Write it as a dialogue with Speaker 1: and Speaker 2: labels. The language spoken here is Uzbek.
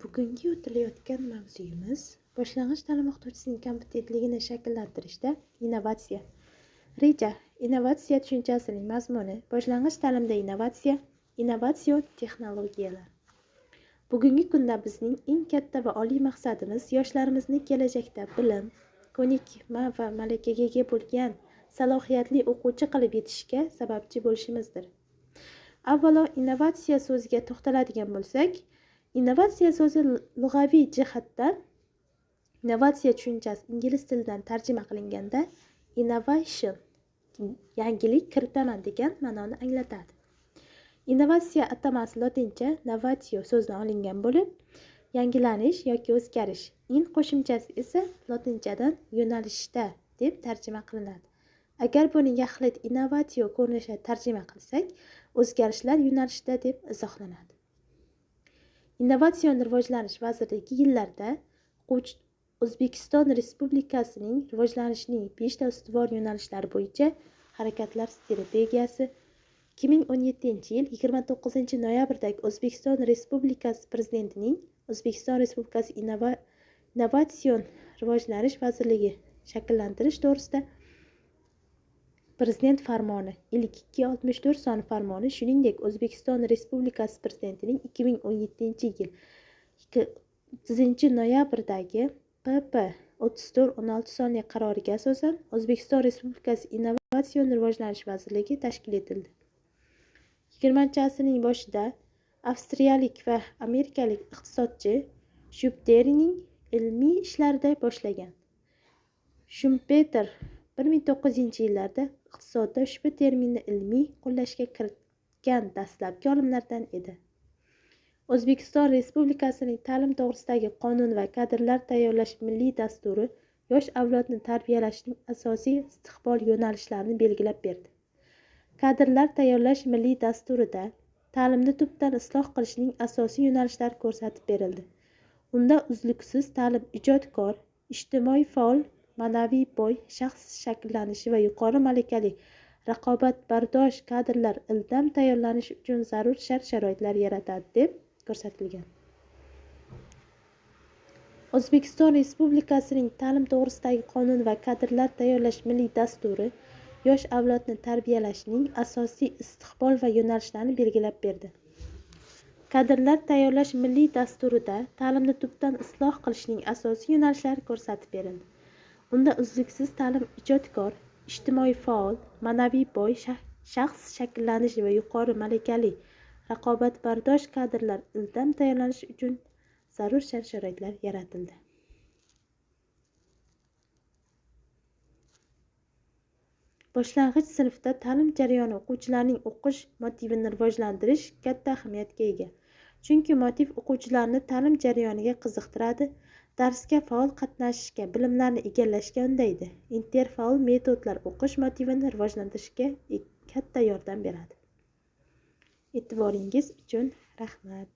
Speaker 1: Bugungi o'tilayotgan mavzuyimiz boshlang'ich ta'lim o'qituvchisining kompetentligini shakllantirishda innovatsiya. Reja. Innovatsiya tushunchasining mazmuni boshlang'ich ta'limda innovatsion texnologiyalar. Bugungi kunda bizning eng katta va oliy maqsadimiz yoshlarimizni kelajakda bilim, ko'nikma va malakaga ega bo'lgan salohiyatli o'quvchi qilib yetishishga sababchi bo'lishimizdir. Avvalo, innovatsiya so'ziga to'xtaladigan bo'lsak, innovatsiya so'zi lug'aviy jihatdan innovatsiya tushunchasi ingliz tilidan tarjima qilinganda innovation, yangilik kiritaman degan ma'noni anglatadi. Innovatsiya atamasi lotincha novatio so'zidan olingan bo'lib, yangilanish yoki o'zgarish. In qo'shimchasi esa lotinchadan yo'nalishda deb tarjima qilinadi. Agar buni yaxlit innovatio ko'rinishida tarjima qilsak, o'zgarishlar yo'nalishida deb izohlanadi. Innovatsion rivojlanish vazirligi yillarda O'zbekiston Respublikasining rivojlanishining 5 ta ustuvor yo'nalishlari bo'yicha harakatlar strategiyasi 2017-yil 29 noyabrdagi O'zbekiston Respublikasi Prezidentining O'zbekiston Respublikasi Innovatsion rivojlanish vazirligi shakllantirish to'g'risida Prezident farmoni 5264 son farmoni, shuningdek O'zbekiston Respublikasi Prezidentining 2017-yil 30 noyabrdagi PP 3416 sonli qaroriga asosan O'zbekiston Respublikasi Innovatsion rivojlanish vazirligi tashkil etildi. 20-asrning boshida avstriyalik va amerikalik iqtisodchi Schumpeterning ilmiy ishlarida boshlagan. Schumpeter 1900-yillarda iqtisodda ushbu terminni ilmiy qo'llashga kiritgan dastlabki olimlardan edi. O'zbekiston Respublikasining ta'lim to'g'risidagi qonun va kadrlar tayyorlash milliy dasturi yosh avlodni tarbiyalashning asosiy istiqbol yo'nalishlarini belgilab berdi. Kadrlar tayyorlash milliy dasturida ta'limni tubdan isloh qilishning asosiy yo'nalishlari ko'rsatib berildi. Unda uzluksiz ta'lim, ijodkor, ijtimoiy faol, ma'naviy boy shaxs shakllanishi va yuqori malakali raqobatbardosh kadrlar ildam tayyorlanishi uchun zarur shart-sharoitlar yaratadi deb ko'rsatilgan. O'zbekiston Respublikasining ta'lim to'g'risidagi qonun va kadrlar tayyorlash milliy dasturi yosh avlodni tarbiyalashning asosiy istiqbol va yo'nalishlarini belgilab berdi. Kadrlar tayyorlash milliy dasturida ta'limni tubdan isloh qilishning asosiy yo'nalishlari ko'rsatib berildi. Unda uzluksiz ta'lim, ijodkor, ijtimoiy faol, ma'naviy boy shaxs shakllanishi va yuqori malakali raqobatbardosh kadrlar ildam tayyorlanishi uchun zarur shart-sharoitlar yaratildi. Boshlang'ich sinfda ta'lim jarayoni o'quvchilarning o'qish motivini rivojlantirish katta ahamiyatga ega. Chunki motiv o'quvchilarni ta'lim jarayoniga qiziqtiradi, darsga faol qatnashishga, bilimlarni egallashga undaydi. Interfaol metodlar o'qish motivini rivojlantirishga katta yordam beradi. E'tiboringiz uchun rahmat.